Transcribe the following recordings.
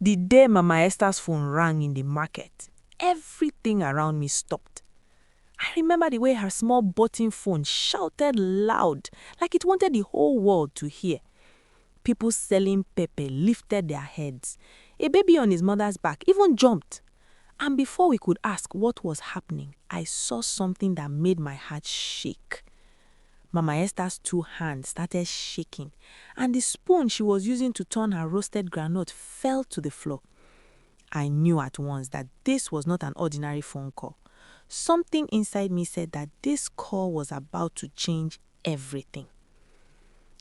The day Mama Esther's phone rang in the market, everything around me stopped. I remember the way her small button phone shouted loud, like it wanted the whole world to hear. People selling pepper lifted their heads. A baby on his mother's back even jumped. And before we could ask what was happening, I saw something that made my heart shake. Mama Esther's two hands started shaking, and the spoon she was using to turn her roasted groundnut fell to the floor. I knew at once that this was not an ordinary phone call. Something inside me said that this call was about to change everything.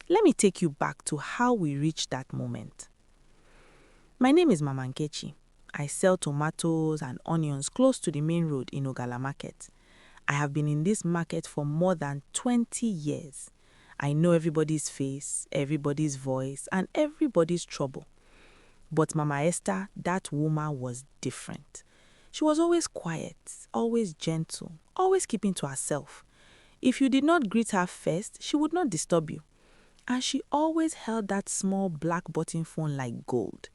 Let me take you back to how we reached that moment. My name is Mama Nkechi. I sell tomatoes and onions close to the main road in Ogala Market. I have been in this market for more than 20 years. I know everybody's face, everybody's voice, and everybody's trouble. But Mama Esther, that woman, was different. She was always quiet, always gentle, always keeping to herself. If you did not greet her first, she would not disturb you. And she always held that small black button phone like gold.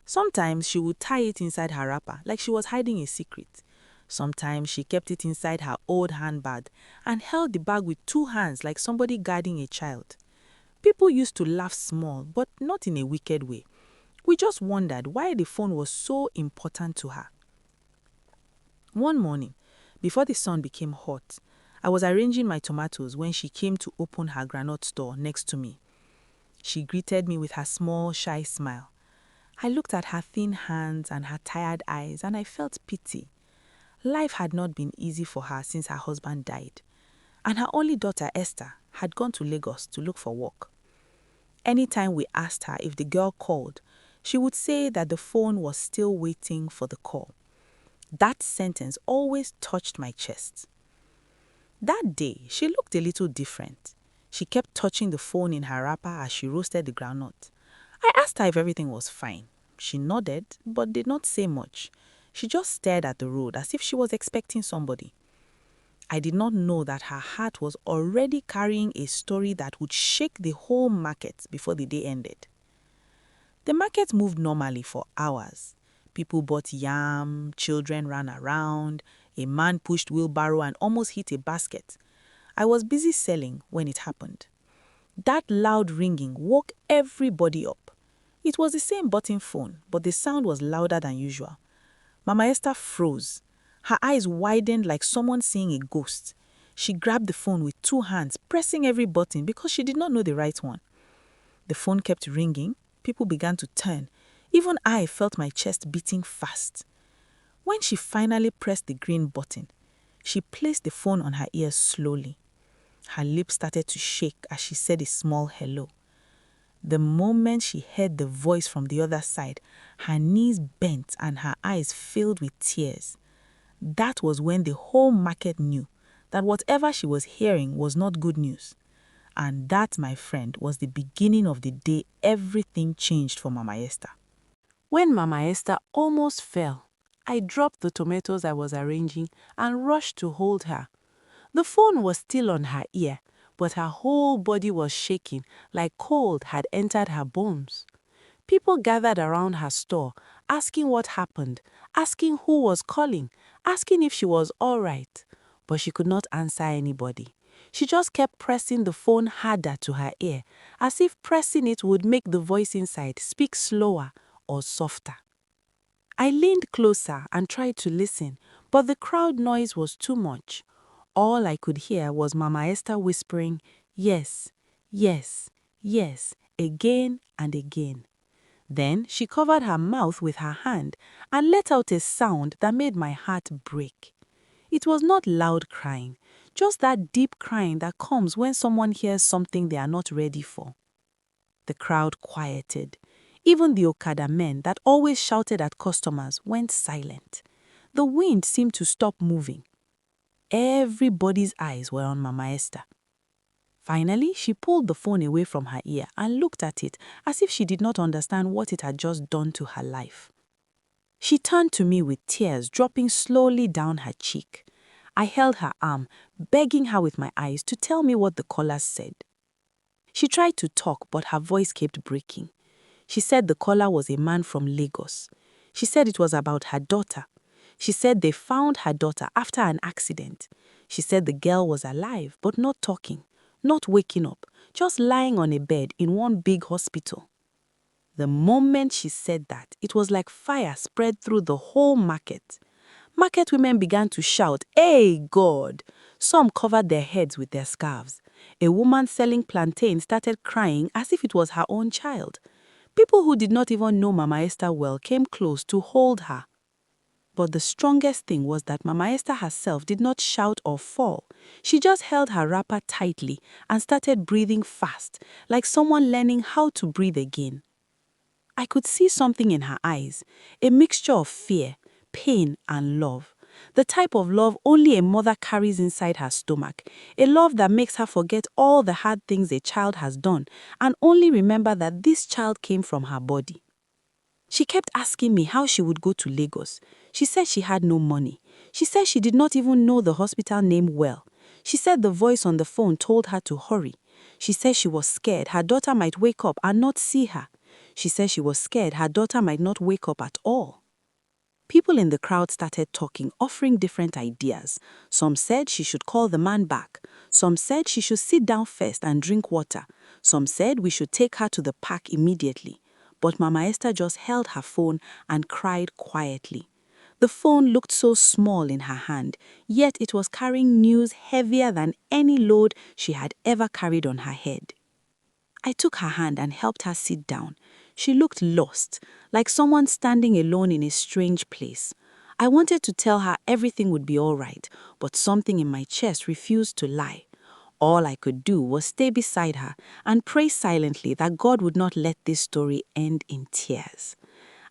Sometimes she would tie it inside her wrapper like she was hiding a secret. Sometimes she kept it inside her old handbag and held the bag with two hands like somebody guarding a child. People used to laugh small, but not in a wicked way. We just wondered why the phone was so important to her. One morning, before the sun became hot, I was arranging my tomatoes when she came to open her groundnut store next to me. She greeted me with her small, shy smile. I looked at her thin hands and her tired eyes, and I felt pity. Life had not been easy for her since her husband died, and her only daughter, Esther, had gone to Lagos to look for work. Anytime we asked her if the girl called, she would say that the phone was still waiting for the call. That sentence always touched my chest. That day, she looked a little different. She kept touching the phone in her wrapper as she roasted the groundnut. I asked her if everything was fine. She nodded, but did not say much. She just stared at the road as if she was expecting somebody. I did not know that her heart was already carrying a story that would shake the whole market before the day ended. The market moved normally for hours. People bought yam, children ran around, a man pushed wheelbarrow and almost hit a basket. I was busy selling when it happened. That loud ringing woke everybody up. It was the same button phone, but the sound was louder than usual. Mama Esther froze. Her eyes widened like someone seeing a ghost. She grabbed the phone with two hands, pressing every button because she did not know the right one. The phone kept ringing. People began to turn. Even I felt my chest beating fast. When she finally pressed the green button, she placed the phone on her ear slowly. Her lips started to shake as she said a small hello. The moment she heard the voice from the other side, her knees bent and her eyes filled with tears. That was when the whole market knew that whatever she was hearing was not good news. And that, my friend, was the beginning of the day everything changed for Mama Esther. When Mama Esther almost fell, I dropped the tomatoes I was arranging and rushed to hold her. The phone was still on her ear, but her whole body was shaking like cold had entered her bones. People gathered around her store, asking what happened, asking who was calling, asking if she was all right. But she could not answer anybody. She just kept pressing the phone harder to her ear, as if pressing it would make the voice inside speak slower or softer. I leaned closer and tried to listen, but the crowd noise was too much. All I could hear was Mama Esther whispering, "Yes, yes, yes," again and again. Then she covered her mouth with her hand and let out a sound that made my heart break. It was not loud crying, just that deep crying that comes when someone hears something they are not ready for. The crowd quieted. Even the Okada men that always shouted at customers went silent. The wind seemed to stop moving. Everybody's eyes were on Mama Esther. Finally, she pulled the phone away from her ear and looked at it as if she did not understand what it had just done to her life. She turned to me with tears dropping slowly down her cheek. I held her arm, begging her with my eyes to tell me what the callers said. She tried to talk, but her voice kept breaking. She said the caller was a man from Lagos. She said it was about her daughter. She said they found her daughter after an accident. She said the girl was alive but not talking, not waking up, just lying on a bed in one big hospital. The moment she said that, it was like fire spread through the whole market. Market women began to shout, "Hey, God!" Some covered their heads with their scarves. A woman selling plantains started crying as if it was her own child. People who did not even know Mama Esther well came close to hold her. But the strongest thing was that Mama Esther herself did not shout or fall. She just held her wrapper tightly and started breathing fast, like someone learning how to breathe again. I could see something in her eyes, a mixture of fear, pain, and love. The type of love only a mother carries inside her stomach, a love that makes her forget all the hard things a child has done and only remember that this child came from her body. She kept asking me how she would go to Lagos. She said she had no money. She said she did not even know the hospital name well. She said the voice on the phone told her to hurry. She said she was scared her daughter might wake up and not see her. She said she was scared her daughter might not wake up at all. People in the crowd started talking, offering different ideas. Some said she should call the man back. Some said she should sit down first and drink water. Some said we should take her to the park immediately. But Mama Esther just held her phone and cried quietly. The phone looked so small in her hand, yet it was carrying news heavier than any load she had ever carried on her head. I took her hand and helped her sit down. She looked lost, like someone standing alone in a strange place. I wanted to tell her everything would be all right, but something in my chest refused to lie. All I could do was stay beside her and pray silently that God would not let this story end in tears.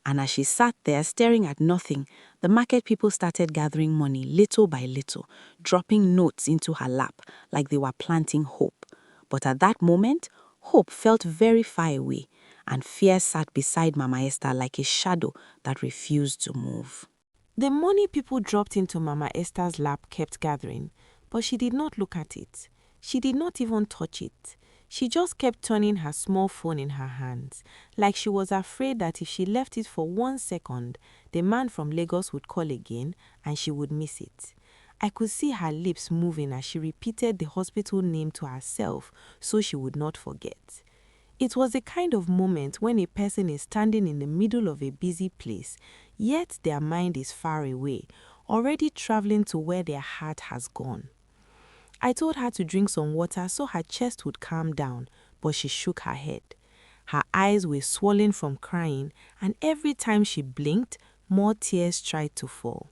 And as she sat there staring at nothing, the market people started gathering money little by little, dropping notes into her lap like they were planting hope. But at that moment, hope felt very far away, and fear sat beside Mama Esther like a shadow that refused to move. The money people dropped into Mama Esther's lap kept gathering, but she did not look at it. She did not even touch it. She just kept turning her small phone in her hands, like she was afraid that if she left it for 1 second, the man from Lagos would call again and she would miss it. I could see her lips moving as she repeated the hospital name to herself so she would not forget. It was a kind of moment when a person is standing in the middle of a busy place, yet their mind is far away, already traveling to where their heart has gone. I told her to drink some water so her chest would calm down, but she shook her head. Her eyes were swollen from crying, and every time she blinked, more tears tried to fall.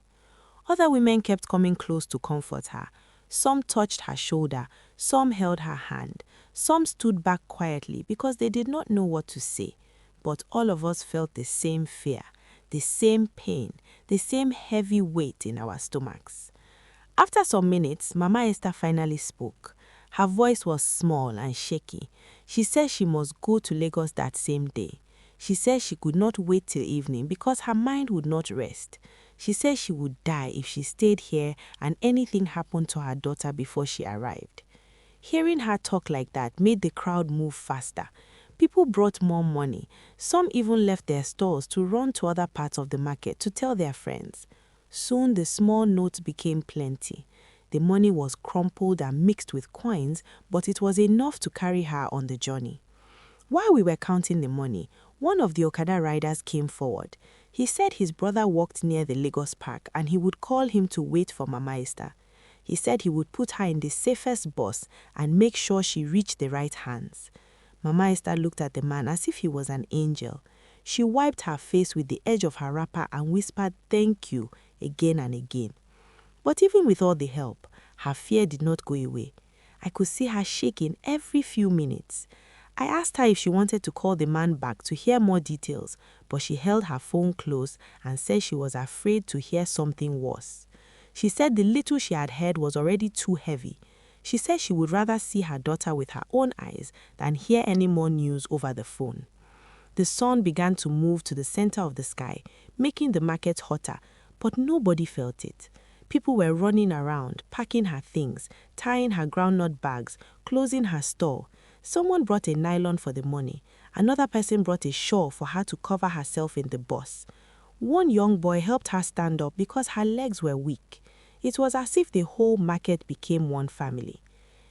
Other women kept coming close to comfort her. Some touched her shoulder, some held her hand, some stood back quietly because they did not know what to say. But all of us felt the same fear, the same pain, the same heavy weight in our stomachs. After some minutes, Mama Esther finally spoke. Her voice was small and shaky. She said she must go to Lagos that same day. She said she could not wait till evening because her mind would not rest. She said she would die if she stayed here and anything happened to her daughter before she arrived. Hearing her talk like that made the crowd move faster. People brought more money. Some even left their stores to run to other parts of the market to tell their friends. Soon the small notes became plenty. The money was crumpled and mixed with coins, but it was enough to carry her on the journey. While we were counting the money, one of the Okada riders came forward. He said his brother walked near the Lagos Park and he would call him to wait for Mama Esther. He said he would put her in the safest bus and make sure she reached the right hands. Mama Esther looked at the man as if he was an angel. She wiped her face with the edge of her wrapper and whispered, "Thank you," again and again. But even with all the help, her fear did not go away. I could see her shaking every few minutes. I asked her if she wanted to call the man back to hear more details, but she held her phone close and said she was afraid to hear something worse. She said the little she had heard was already too heavy. She said she would rather see her daughter with her own eyes than hear any more news over the phone. The sun began to move to the center of the sky, making the market hotter, but nobody felt it. People were running around, packing her things, tying her groundnut bags, closing her store. Someone brought a nylon for the money, Another person brought a shawl for her to cover herself in the bus. One young boy helped her stand up because her legs were weak. It was as if the whole market became one family.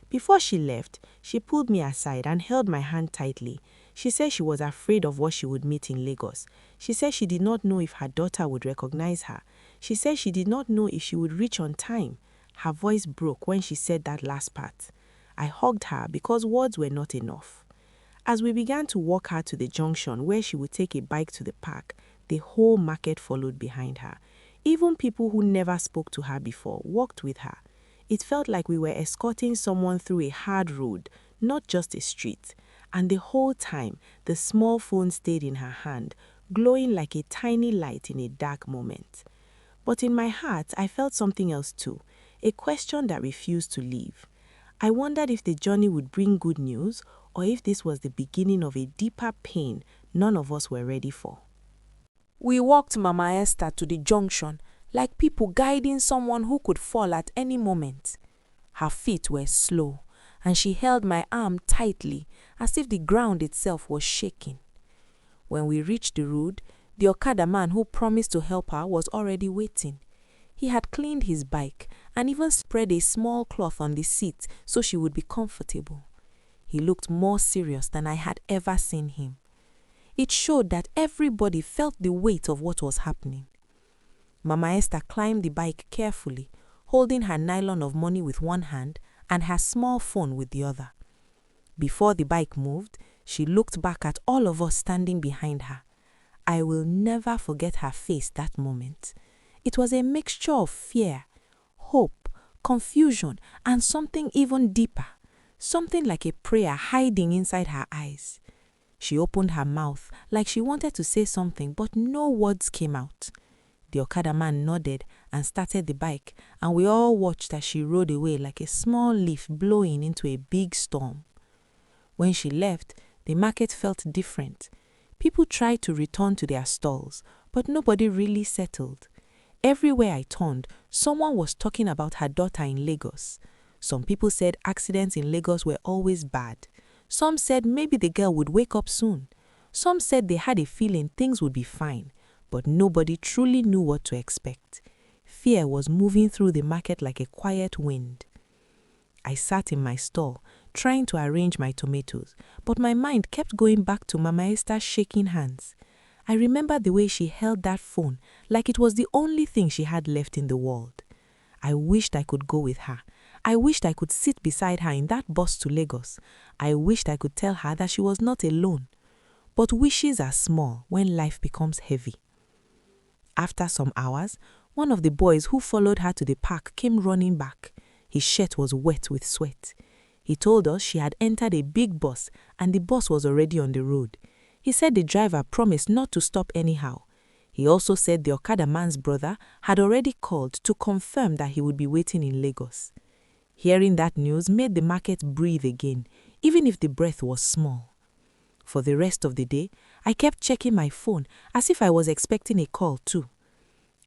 Before she left, she pulled me aside and held my hand tightly. She said she was afraid of what she would meet in Lagos. She said she did not know if her daughter would recognize her. She said she did not know if she would reach on time. Her voice broke when she said that last part. I hugged her because words were not enough. As we began to walk her to the junction where she would take a bike to the park, the whole market followed behind her. Even people who never spoke to her before walked with her. It felt like we were escorting someone through a hard road, not just a street. And the whole time, the small phone stayed in her hand, glowing like a tiny light in a dark moment. But in my heart, I felt something else too, a question that refused to leave. I wondered if the journey would bring good news or if this was the beginning of a deeper pain none of us were ready for. We walked Mama Esther to the junction like people guiding someone who could fall at any moment. Her feet were slow, and she held my arm tightly as if the ground itself was shaking. When we reached the road, the Okada man who promised to help her was already waiting. He had cleaned his bike and even spread a small cloth on the seat so she would be comfortable. He looked more serious than I had ever seen him. It showed that everybody felt the weight of what was happening. Mama Esther climbed the bike carefully, holding her nylon of money with one hand and her small phone with the other. Before the bike moved, she looked back at all of us standing behind her. I will never forget her face that moment. It was a mixture of fear, hope, confusion, and something even deeper, something like a prayer hiding inside her eyes. She opened her mouth like she wanted to say something, but no words came out. The Okada man nodded and started the bike, and we all watched as she rode away like a small leaf blowing into a big storm. When she left, the market felt different. People tried to return to their stalls, but nobody really settled. Everywhere I turned, someone was talking about her daughter in Lagos. Some people said accidents in Lagos were always bad. Some said maybe the girl would wake up soon. Some said they had a feeling things would be fine, but nobody truly knew what to expect. Fear was moving through the market like a quiet wind. I sat in my stall, trying to arrange my tomatoes, but my mind kept going back to Mama Esther's shaking hands. I remembered the way she held that phone like it was the only thing she had left in the world. I wished I could go with her. I wished I could sit beside her in that bus to Lagos. I wished I could tell her that she was not alone. But wishes are small when life becomes heavy. After some hours, one of the boys who followed her to the park came running back. His shirt was wet with sweat. He told us she had entered a big bus and the bus was already on the road. He said the driver promised not to stop anyhow. He also said the Okada man's brother had already called to confirm that he would be waiting in Lagos. Hearing that news made the market breathe again, even if the breath was small. For the rest of the day, I kept checking my phone as if I was expecting a call too.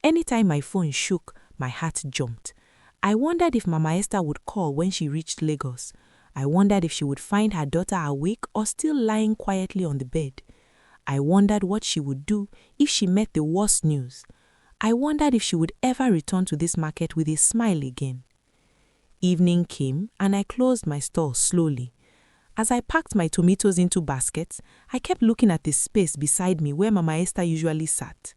Anytime my phone shook, my heart jumped. I wondered if Mama Esther would call when she reached Lagos. I wondered if she would find her daughter awake or still lying quietly on the bed. I wondered what she would do if she met the worst news. I wondered if she would ever return to this market with a smile again. Evening came and I closed my stall slowly. As I packed my tomatoes into baskets, I kept looking at the space beside me where Mama Esther usually sat.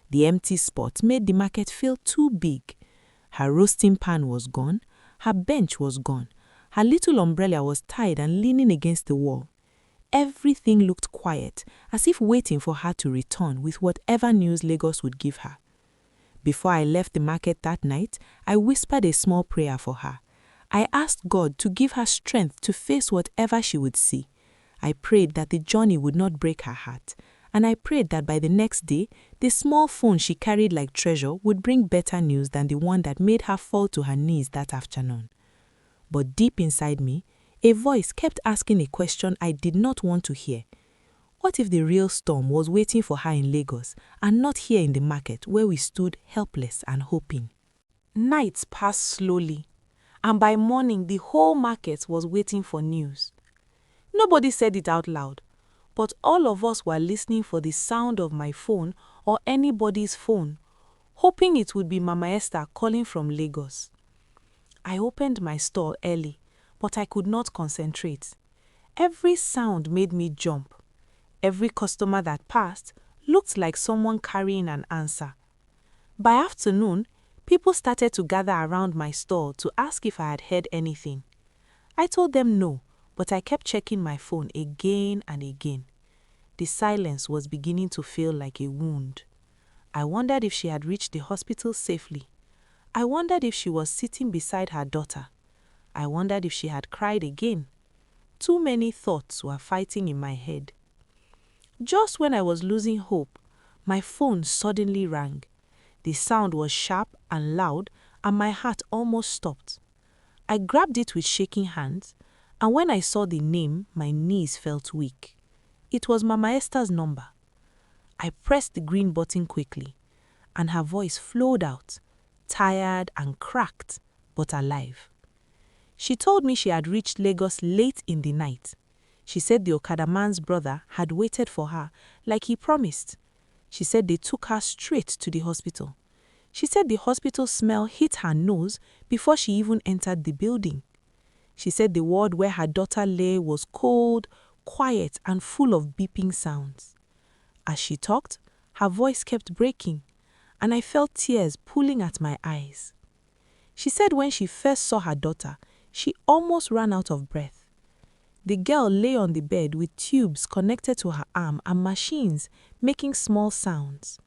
The empty spot made the market feel too big. Her roasting pan was gone, her bench was gone, her little umbrella was tied and leaning against the wall. Everything looked quiet, as if waiting for her to return with whatever news Lagos would give her. Before I left the market that night, I whispered a small prayer for her. I asked God to give her strength to face whatever she would see. I prayed that the journey would not break her heart, and I prayed that by the next day, the small phone she carried like treasure would bring better news than the one that made her fall to her knees that afternoon. But deep inside me, a voice kept asking a question I did not want to hear. What if the real storm was waiting for her in Lagos and not here in the market where we stood helpless and hoping? Nights passed slowly, and by morning the whole market was waiting for news. Nobody said it out loud, but all of us were listening for the sound of my phone or anybody's phone, hoping it would be Mama Esther calling from Lagos. I opened my store early, but I could not concentrate. Every sound made me jump. Every customer that passed looked like someone carrying an answer. By afternoon, people started to gather around my store to ask if I had heard anything. I told them no, but I kept checking my phone again and again. The silence was beginning to feel like a wound. I wondered if she had reached the hospital safely. I wondered if she was sitting beside her daughter. I wondered if she had cried again. Too many thoughts were fighting in my head. Just when I was losing hope, my phone suddenly rang. The sound was sharp and loud, and my heart almost stopped. I grabbed it with shaking hands, and when I saw the name, my knees felt weak. It was Mama Esther's number. I pressed the green button quickly, and her voice flowed out, tired and cracked, but alive. She told me she had reached Lagos late in the night. She said the Okada man's brother had waited for her like he promised. She said they took her straight to the hospital. She said the hospital smell hit her nose before she even entered the building. She said the ward where her daughter lay was cold, quiet, and full of beeping sounds. As she talked, her voice kept breaking, and I felt tears pulling at my eyes. She said when she first saw her daughter, she almost ran out of breath. The girl lay on the bed with tubes connected to her arm and machines making small sounds.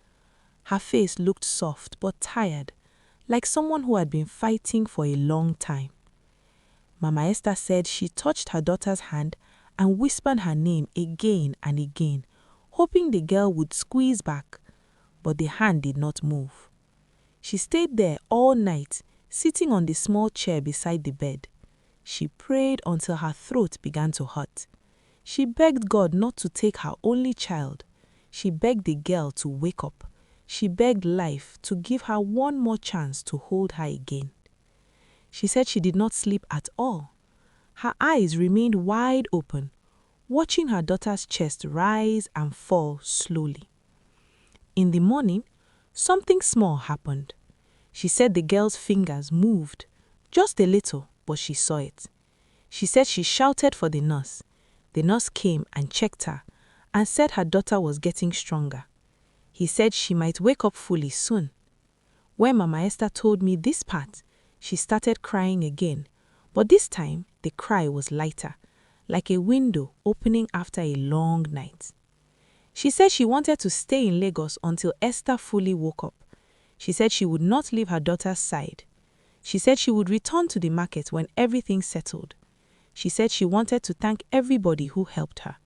Her face looked soft but tired, like someone who had been fighting for a long time. Mama Esther said she touched her daughter's hand and whispered her name again and again, hoping the girl would squeeze back, but the hand did not move. She stayed there all night, sitting on the small chair beside the bed. She prayed until her throat began to hurt. She begged God not to take her only child. She begged the girl to wake up. She begged life to give her one more chance to hold her again. She said she did not sleep at all. Her eyes remained wide open, watching her daughter's chest rise and fall slowly. In the morning, something small happened. She said the girl's fingers moved, just a little, but she saw it. She said she shouted for the nurse. The nurse came and checked her and said her daughter was getting stronger. He said she might wake up fully soon. When Mama Esther told me this part, she started crying again, but this time the cry was lighter, like a window opening after a long night. She said she wanted to stay in Lagos until Esther fully woke up. She said she would not leave her daughter's side. She said she would return to the market when everything settled. She said she wanted to thank everybody who helped her.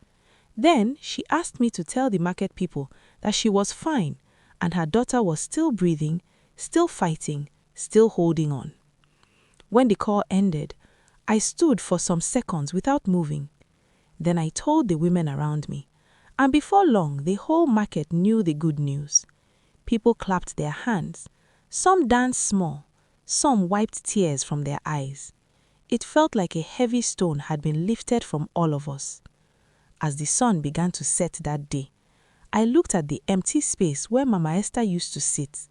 Then she asked me to tell the market people that she was fine and her daughter was still breathing, still fighting, still holding on. When the call ended, I stood for some seconds without moving. Then I told the women around me, and before long the whole market knew the good news. People clapped their hands. Some danced small. Some wiped tears from their eyes. It felt like a heavy stone had been lifted from all of us. As the sun began to set that day, I looked at the empty space where Mama Esther used to sit.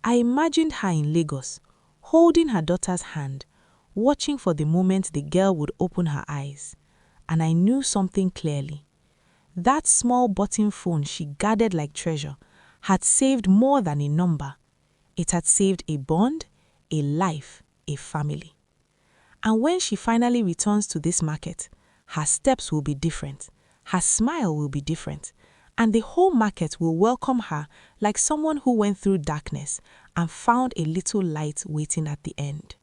I imagined her in Lagos, holding her daughter's hand, watching for the moment the girl would open her eyes. And I knew something clearly. That small button phone she guarded like treasure had saved more than a number. It had saved a bond, a life, a family. And when she finally returns to this market, her steps will be different, her smile will be different, and the whole market will welcome her like someone who went through darkness and found a little light waiting at the end.